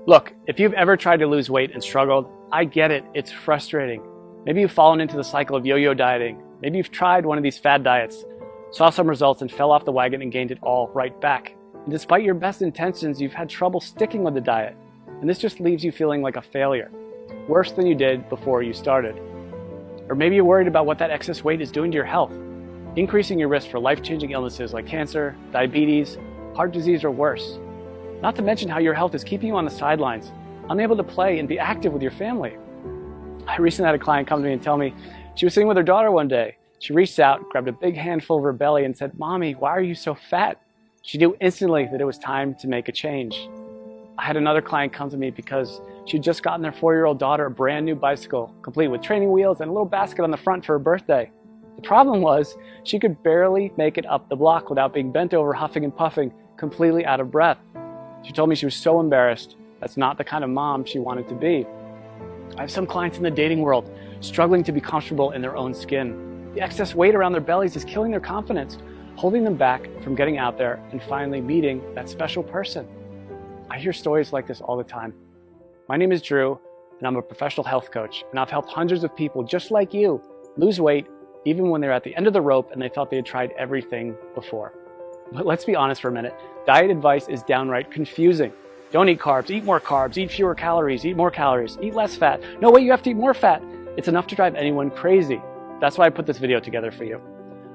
Look, if you've ever tried to lose weight and struggled, I get it, it's frustrating. Maybe you've fallen into the cycle of yo-yo dieting. Maybe you've tried one of these fad diets, saw some results and fell off the wagon and gained it all right back. And despite your best intentions, you've had trouble sticking with the diet. And this just leaves you feeling like a failure, worse than you did before you started. Or maybe you're worried about what that excess weight is doing to your health, increasing your risk for life-changing illnesses like cancer, diabetes, heart disease, or worse. Not to mention how your health is keeping you on the sidelines, unable to play and be active with your family. I recently had a client come to me and tell me she was sitting with her daughter one day. She reached out, grabbed a big handful of her belly and said, "Mommy, why are you so fat?" She knew instantly that it was time to make a change. I had another client come to me because she'd just gotten their 4-year-old daughter a brand new bicycle, complete with training wheels and a little basket on the front for her birthday. The problem was she could barely make it up the block without being bent over, huffing and puffing, completely out of breath. She told me she was so embarrassed. That's not the kind of mom she wanted to be. I have some clients in the dating world struggling to be comfortable in their own skin. The excess weight around their bellies is killing their confidence, holding them back from getting out there and finally meeting that special person. I hear stories like this all the time. My name is Drew, and I'm a professional health coach, and I've helped hundreds of people just like you lose weight even when they're at the end of the rope and they thought they had tried everything before. But let's be honest for a minute. Diet advice is downright confusing. Don't eat carbs, eat more carbs, eat fewer calories, eat more calories, eat less fat. No way, you have to eat more fat. It's enough to drive anyone crazy. That's why I put this video together for you.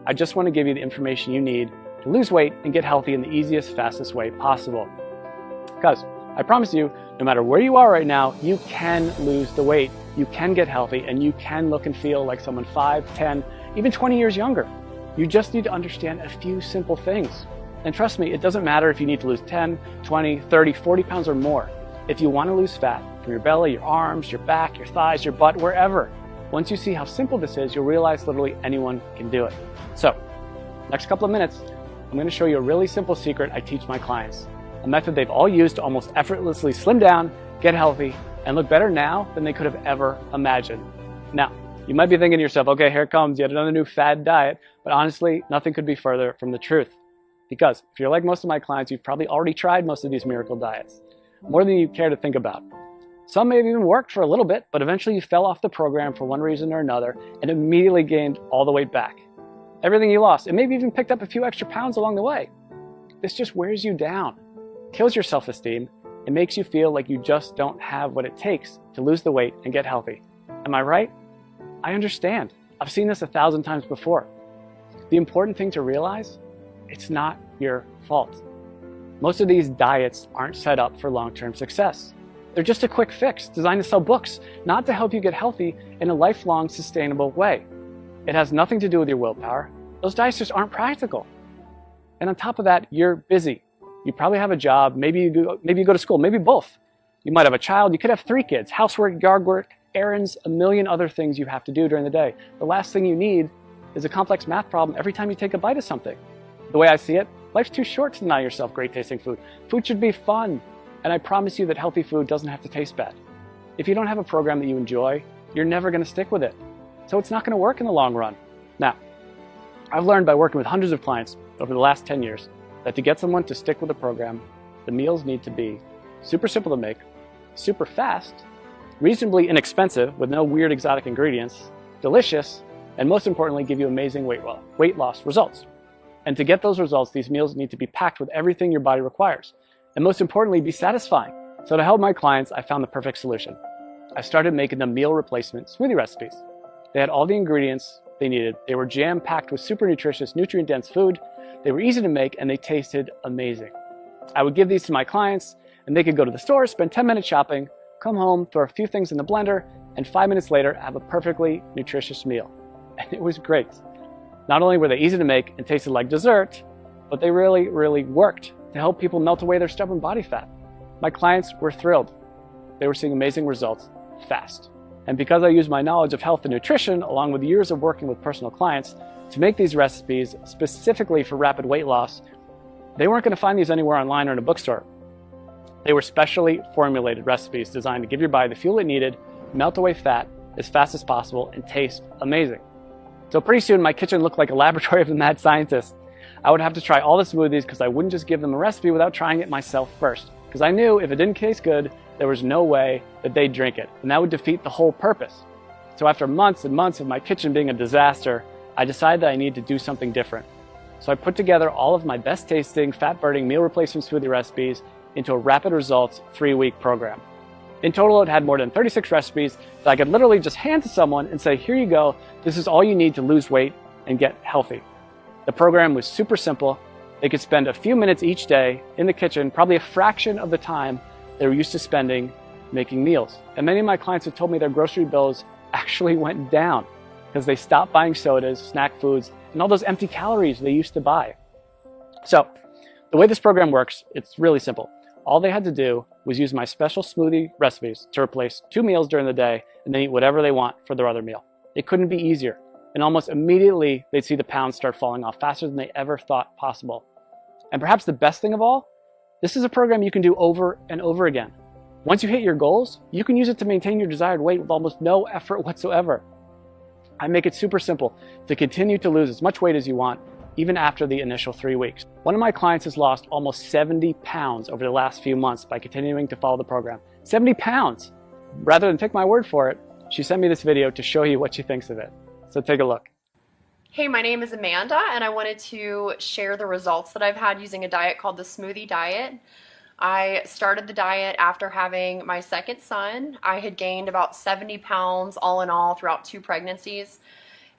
I just want to give you the information you need to lose weight and get healthy in the easiest, fastest way possible. Because I promise you, no matter where you are right now, you can lose the weight, you can get healthy, and you can look and feel like someone 5, 10, even 20 years younger. You just need to understand a few simple things. And trust me, it doesn't matter if you need to lose 10, 20, 30, 40 pounds or more. If you want to lose fat from your belly, your arms, your back, your thighs, your butt, wherever, once you see how simple this is, you'll realize literally anyone can do it. So, next couple of minutes, I'm going to show you a really simple secret I teach my clients. A method they've all used to almost effortlessly slim down, get healthy, and look better now than they could have ever imagined. Now, you might be thinking to yourself, okay, here comes yet another new fad diet, but honestly, nothing could be further from the truth. Because if you're like most of my clients, you've probably already tried most of these miracle diets, more than you care to think about. Some may have even worked for a little bit, but eventually you fell off the program for one reason or another and immediately gained all the weight back. Everything you lost, and maybe even picked up a few extra pounds along the way. This just wears you down, kills your self-esteem, and makes you feel like you just don't have what it takes to lose the weight and get healthy. Am I right? I understand. I've seen this 1,000 times before. The important thing to realize, it's not your fault. Most of these diets aren't set up for long-term success. They're just a quick fix designed to sell books, not to help you get healthy in a lifelong, sustainable way. It has nothing to do with your willpower. Those diets just aren't practical. And on top of that, you're busy. You probably have a job, maybe you go to school, maybe both. You might have a child, you could have 3 kids, housework, yard work, errands, a million other things you have to do during the day. The last thing you need is a complex math problem every time you take a bite of something. The way I see it, life's too short to deny yourself great tasting food. Food should be fun, and I promise you that healthy food doesn't have to taste bad. If you don't have a program that you enjoy, you're never going to stick with it. So it's not going to work in the long run. Now, I've learned by working with hundreds of clients over the last 10 years that to get someone to stick with a program, the meals need to be super simple to make, super fast, reasonably inexpensive with no weird exotic ingredients, delicious, and most importantly, give you amazing weight loss results. And to get those results, these meals need to be packed with everything your body requires. And most importantly, be satisfying. So to help my clients, I found the perfect solution. I started making them meal replacement smoothie recipes. They had all the ingredients they needed. They were jam-packed with super nutritious, nutrient-dense food. They were easy to make, and they tasted amazing. I would give these to my clients, and they could go to the store, spend 10 minutes shopping, come home, throw a few things in the blender, and 5 minutes later, have a perfectly nutritious meal. And it was great. Not only were they easy to make and tasted like dessert, but they really, really worked to help people melt away their stubborn body fat. My clients were thrilled. They were seeing amazing results fast. And because I used my knowledge of health and nutrition, along with years of working with personal clients, to make these recipes specifically for rapid weight loss, they weren't going to find these anywhere online or in a bookstore. They were specially formulated recipes designed to give your body the fuel it needed, melt away fat as fast as possible, and taste amazing. So pretty soon my kitchen looked like a laboratory of the mad scientist. I would have to try all the smoothies because I wouldn't just give them a recipe without trying it myself first. because I knew if it didn't taste good, there was no way that they'd drink it, and that would defeat the whole purpose. So after months and months of my kitchen being a disaster, I decided that I needed to do something different. So I put together all of my best tasting, fat-burning meal replacement smoothie recipes into a rapid results 3-week program. In total, it had more than 36 recipes that I could literally just hand to someone and say, here you go, this is all you need to lose weight and get healthy. The program was super simple. They could spend a few minutes each day in the kitchen, probably a fraction of the time they were used to spending making meals. And many of my clients have told me their grocery bills actually went down because they stopped buying sodas, snack foods, and all those empty calories they used to buy. So the way this program works, it's really simple. All they had to do was use my special smoothie recipes to replace 2 meals during the day and then eat whatever they want for their other meal. It couldn't be easier. And almost immediately, they'd see the pounds start falling off faster than they ever thought possible. And perhaps the best thing of all, this is a program you can do over and over again. Once you hit your goals, you can use it to maintain your desired weight with almost no effort whatsoever. I make it super simple to continue to lose as much weight as you want, even after the initial 3 weeks. One of my clients has lost almost 70 pounds over the last few months by continuing to follow the program. 70 pounds! Rather than take my word for it, she sent me this video to show you what she thinks of it. So take a look. Hey, my name is Amanda, and I wanted to share the results that I've had using a diet called the Smoothie Diet. I started the diet after having my second son. I had gained about 70 pounds all in all throughout 2 pregnancies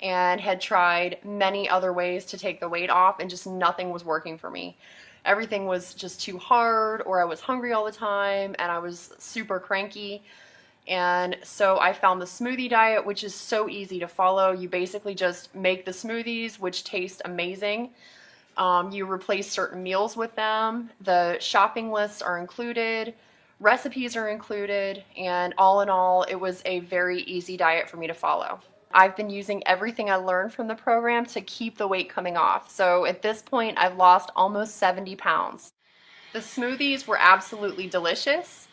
and had tried many other ways to take the weight off, and just nothing was working for me. Everything was just too hard, or I was hungry all the time and I was super cranky. And so I found the smoothie diet, which is so easy to follow. You basically just make the smoothies, which taste amazing. You replace certain meals with them. The shopping lists are included, recipes are included, and all in all, it was a very easy diet for me to follow. I've been using everything I learned from the program to keep the weight coming off. So at this point, I've lost almost 70 pounds. The smoothies were absolutely delicious.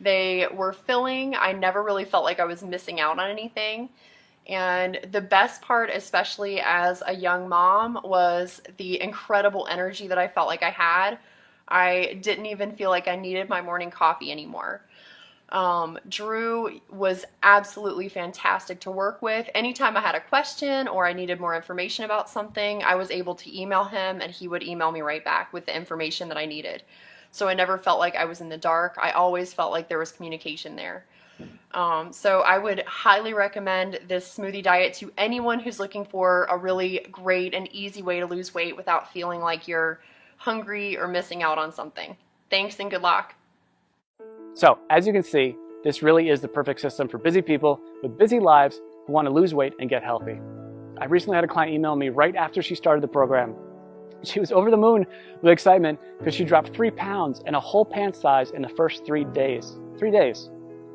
They were filling. I never really felt like I was missing out on anything. And the best part, especially as a young mom, was the incredible energy that I felt like I had. I didn't even feel like I needed my morning coffee anymore. Drew was absolutely fantastic to work with. Anytime I had a question or I needed more information about something, I was able to email him and he would email me right back with the information that I needed. So I never felt like I was in the dark. I always felt like there was communication there. So I would highly recommend this smoothie diet to anyone who's looking for a really great and easy way to lose weight without feeling like you're hungry or missing out on something. Thanks and good luck. So as you can see, this really is the perfect system for busy people with busy lives who want to lose weight and get healthy. I recently had a client email me right after she started the program. She was over the moon with excitement because she dropped 3 pounds and a whole pant size in the first 3 days. 3 days.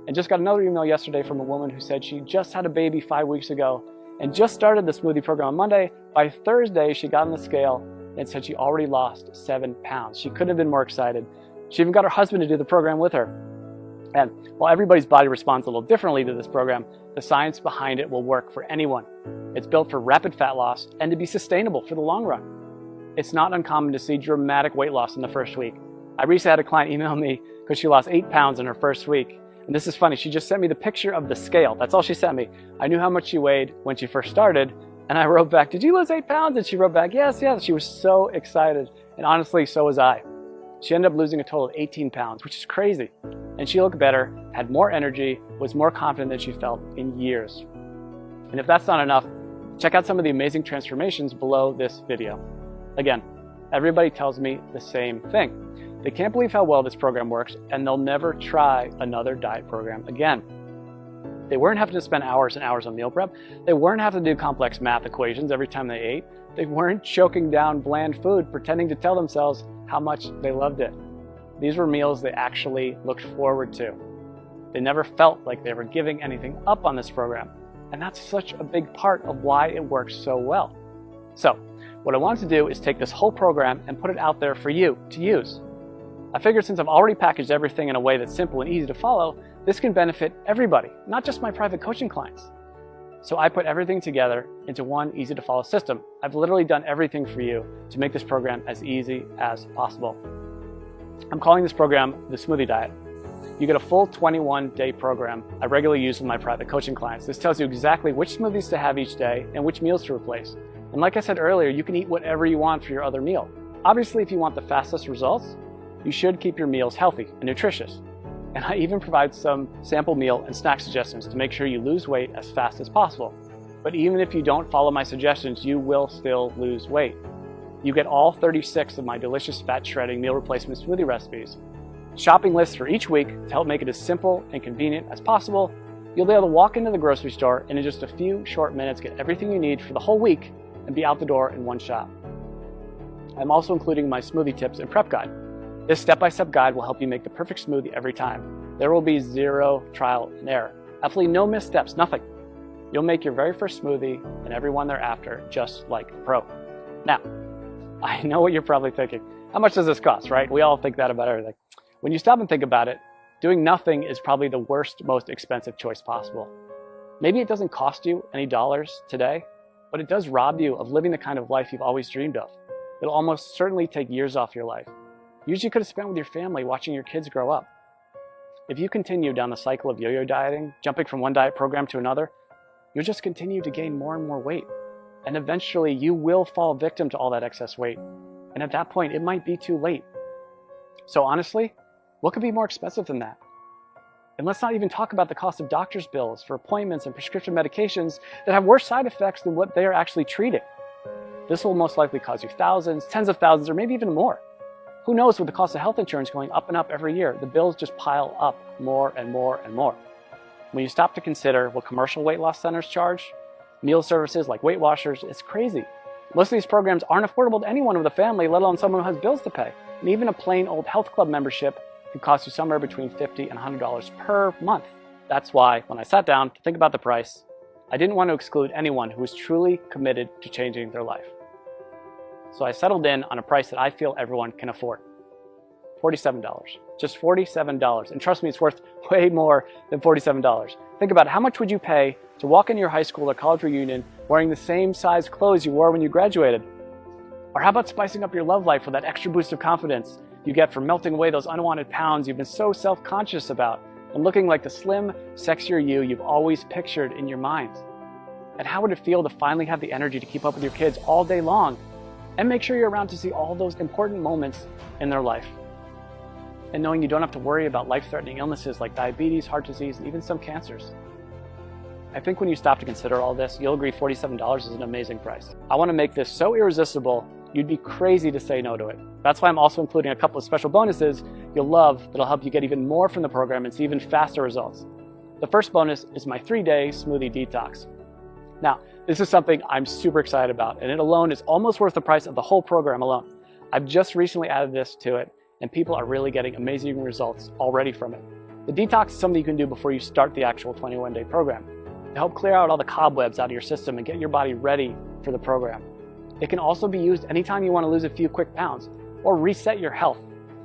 And just got another email yesterday from a woman who said she just had a baby 5 weeks ago and just started the smoothie program on Monday. By Thursday, she got on the scale and said she already lost 7 pounds. She couldn't have been more excited. She even got her husband to do the program with her. And while everybody's body responds a little differently to this program, the science behind it will work for anyone. It's built for rapid fat loss and to be sustainable for the long run. It's not uncommon to see dramatic weight loss in the first week. I recently had a client email me because she lost 8 pounds in her first week. And this is funny, she just sent me the picture of the scale. That's all she sent me. I knew how much she weighed when she first started, and I wrote back, "Did you lose 8 pounds?" And she wrote back, "Yes, yes." She was so excited, and honestly, so was I. She ended up losing a total of 18 pounds, which is crazy. And she looked better, had more energy, was more confident than she felt in years. And if that's not enough, check out some of the amazing transformations below this video. Again, everybody tells me the same thing. They can't believe how well this program works, and they'll never try another diet program again. They weren't having to spend hours and hours on meal prep. They weren't having to do complex math equations every time they ate. They weren't choking down bland food, pretending to tell themselves how much they loved it. These were meals they actually looked forward to. They never felt like they were giving anything up on this program. And that's such a big part of why it works so well. So, what I wanted to do is take this whole program and put it out there for you to use. I figured since I've already packaged everything in a way that's simple and easy to follow, this can benefit everybody, not just my private coaching clients. So I put everything together into one easy to follow system. I've literally done everything for you to make this program as easy as possible. I'm calling this program the Smoothie Diet. You get a full 21-day program I regularly use with my private coaching clients. This tells you exactly which smoothies to have each day and which meals to replace. And like I said earlier, you can eat whatever you want for your other meal. Obviously, if you want the fastest results, you should keep your meals healthy and nutritious. And I even provide some sample meal and snack suggestions to make sure you lose weight as fast as possible. But even if you don't follow my suggestions, you will still lose weight. You get all 36 of my delicious fat shredding meal replacement smoothie recipes, shopping lists for each week to help make it as simple and convenient as possible. You'll be able to walk into the grocery store and in just a few short minutes get everything you need for the whole week and be out the door in one shot. I'm also including my smoothie tips and prep guide. This step-by-step guide will help you make the perfect smoothie every time. There will be zero trial and error. Absolutely no missteps, nothing. You'll make your very first smoothie and every one thereafter just like a pro. Now, I know what you're probably thinking. How much does this cost, right? We all think that about everything. When you stop and think about it, doing nothing is probably the worst, most expensive choice possible. Maybe it doesn't cost you any dollars today, but it does rob you of living the kind of life you've always dreamed of. It'll almost certainly take years off your life. Years you could have spent with your family watching your kids grow up. If you continue down the cycle of yo-yo dieting, jumping from one diet program to another, you'll just continue to gain more and more weight. And eventually you will fall victim to all that excess weight. And at that point, it might be too late. So honestly, what could be more expensive than that? And let's not even talk about the cost of doctor's bills for appointments and prescription medications that have worse side effects than what they are actually treating. This will most likely cost you thousands, tens of thousands, or maybe even more. Who knows, with the cost of health insurance going up and up every year, the bills just pile up more and more and more. When you stop to consider what commercial weight loss centers charge, meal services like Weight Watchers, it's crazy. Most of these programs aren't affordable to anyone with a family, let alone someone who has bills to pay. And even a plain old health club membership can cost you somewhere between $50 and $100 per month. That's why, when I sat down to think about the price, I didn't want to exclude anyone who was truly committed to changing their life. So I settled in on a price that I feel everyone can afford. $47. Just $47. And trust me, it's worth way more than $47. Think about it. How much would you pay to walk into your high school or college reunion wearing the same size clothes you wore when you graduated? Or how about spicing up your love life with that extra boost of confidence you get from melting away those unwanted pounds you've been so self-conscious about and looking like the slim, sexier you you've always pictured in your mind? And how would it feel to finally have the energy to keep up with your kids all day long and make sure you're around to see all those important moments in their life? And knowing you don't have to worry about life-threatening illnesses like diabetes, heart disease, and even some cancers. I think when you stop to consider all this, you'll agree $47 is an amazing price. I want to make this so irresistible, you'd be crazy to say no to it. That's why I'm also including a couple of special bonuses you'll love that'll help you get even more from the program and see even faster results. The first bonus is my 3-day smoothie detox. Now, this is something I'm super excited about, and it alone is almost worth the price of the whole program alone. I've just recently added this to it, and people are really getting amazing results already from it. The detox is something you can do before you start the actual 21-day program to help clear out all the cobwebs out of your system and get your body ready for the program. It can also be used anytime you want to lose a few quick pounds or reset your health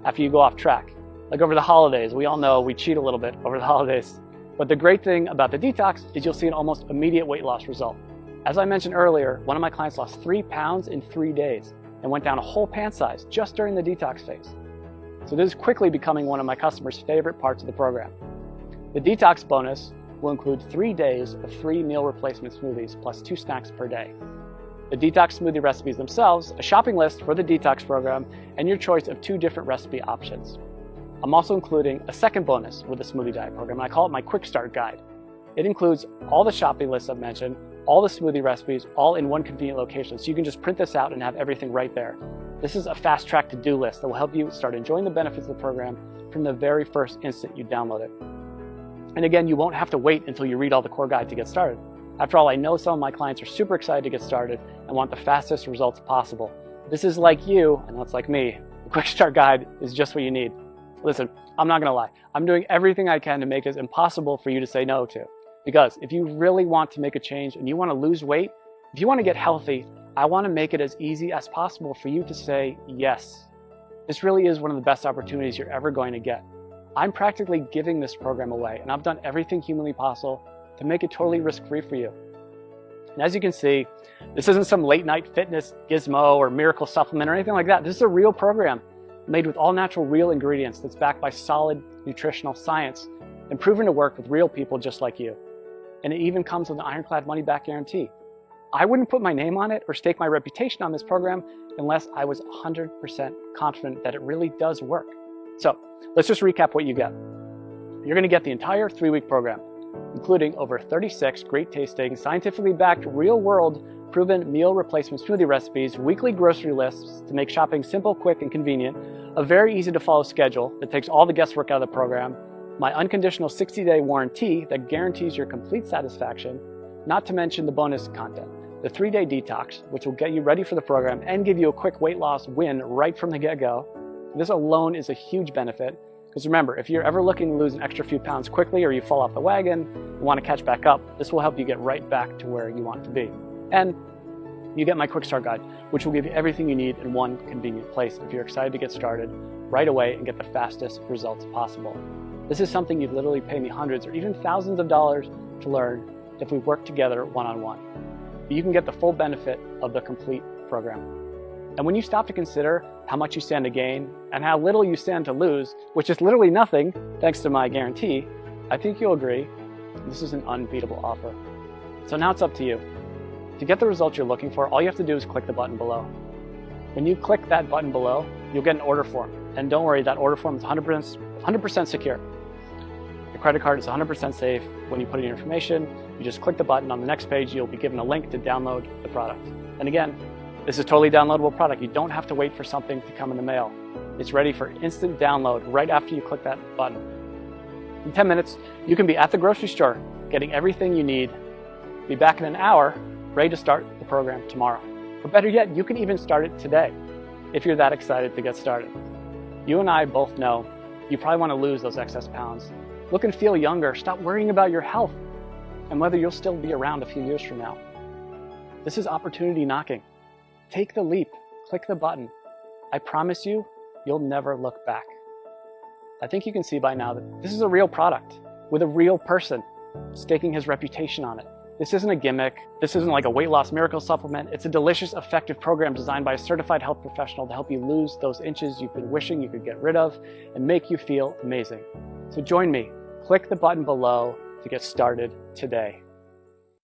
after you go off track. Like over the holidays, we all know we cheat a little bit over the holidays. But the great thing about the detox is you'll see an almost immediate weight loss result. As I mentioned earlier, one of my clients lost 3 pounds in 3 days and went down a whole pant size just during the detox phase. So this is quickly becoming one of my customers' favorite parts of the program. The detox bonus will include 3 days of free meal replacement smoothies plus 2 snacks per day. The detox smoothie recipes themselves, a shopping list for the detox program, and your choice of 2 different recipe options. I'm also including a second bonus with the Smoothie Diet program, and I call it my Quick Start Guide. It includes all the shopping lists I've mentioned, all the smoothie recipes, all in one convenient location, so you can just print this out and have everything right there. This is a fast-track to-do list that will help you start enjoying the benefits of the program from the very first instant you download it. And again, you won't have to wait until you read all the core guide to get started. After all, I know some of my clients are super excited to get started and want the fastest results possible. This is like you, and that's like me. The Quick Start Guide is just what you need. Listen, I'm not gonna lie. I'm doing everything I can to make this impossible for you to say no to. Because if you really want to make a change and you want to lose weight, if you want to get healthy, I want to make it as easy as possible for you to say yes. This really is one of the best opportunities you're ever going to get. I'm practically giving this program away, and I've done everything humanly possible to make it totally risk-free for you. And as you can see, this isn't some late-night fitness gizmo or miracle supplement or anything like that. This is a real program made with all natural real ingredients that's backed by solid nutritional science and proven to work with real people just like you. And it even comes with an ironclad money-back guarantee. I wouldn't put my name on it or stake my reputation on this program unless I was 100% confident that it really does work. So let's just recap what you get. You're going to get the entire 3-week program, including over 36 great tasting, scientifically backed, real-world proven meal replacement smoothie recipes, weekly grocery lists to make shopping simple, quick, and convenient, a very easy to follow schedule that takes all the guesswork out of the program, my unconditional 60-day warranty that guarantees your complete satisfaction, not to mention the bonus content, the 3-day detox, which will get you ready for the program and give you a quick weight loss win right from the get-go. This alone is a huge benefit, because remember, if you're ever looking to lose an extra few pounds quickly or you fall off the wagon and want to catch back up, this will help you get right back to where you want to be. And you get my quick start guide, which will give you everything you need in one convenient place if you're excited to get started right away and get the fastest results possible. This is something you'd literally pay me hundreds or even thousands of dollars to learn if we work together one-on-one. But you can get the full benefit of the complete program. And when you stop to consider how much you stand to gain and how little you stand to lose, which is literally nothing thanks to my guarantee, I think you'll agree this is an unbeatable offer. So now it's up to you. To get the results you're looking for, all you have to do is click the button below. When you click that button below, you'll get an order form. And don't worry, that order form is 100% secure. Your credit card is 100% safe. When you put in your information, you just click the button. On the next page, you'll be given a link to download the product. And again, this is a totally downloadable product. You don't have to wait for something to come in the mail. It's ready for instant download right after you click that button. In 10 minutes, you can be at the grocery store, getting everything you need. Be back in an hour, ready to start the program tomorrow. Or better yet, you can even start it today, if you're that excited to get started. You and I both know you probably want to lose those excess pounds. Look and feel younger. Stop worrying about your health and whether you'll still be around a few years from now. This is opportunity knocking. Take the leap. Click the button. I promise you, you'll never look back. I think you can see by now that this is a real product with a real person staking his reputation on it. This isn't a gimmick. This isn't like a weight loss miracle supplement. It's a delicious, effective program designed by a certified health professional to help you lose those inches you've been wishing you could get rid of and make you feel amazing. So join me. Click the button below to get started today.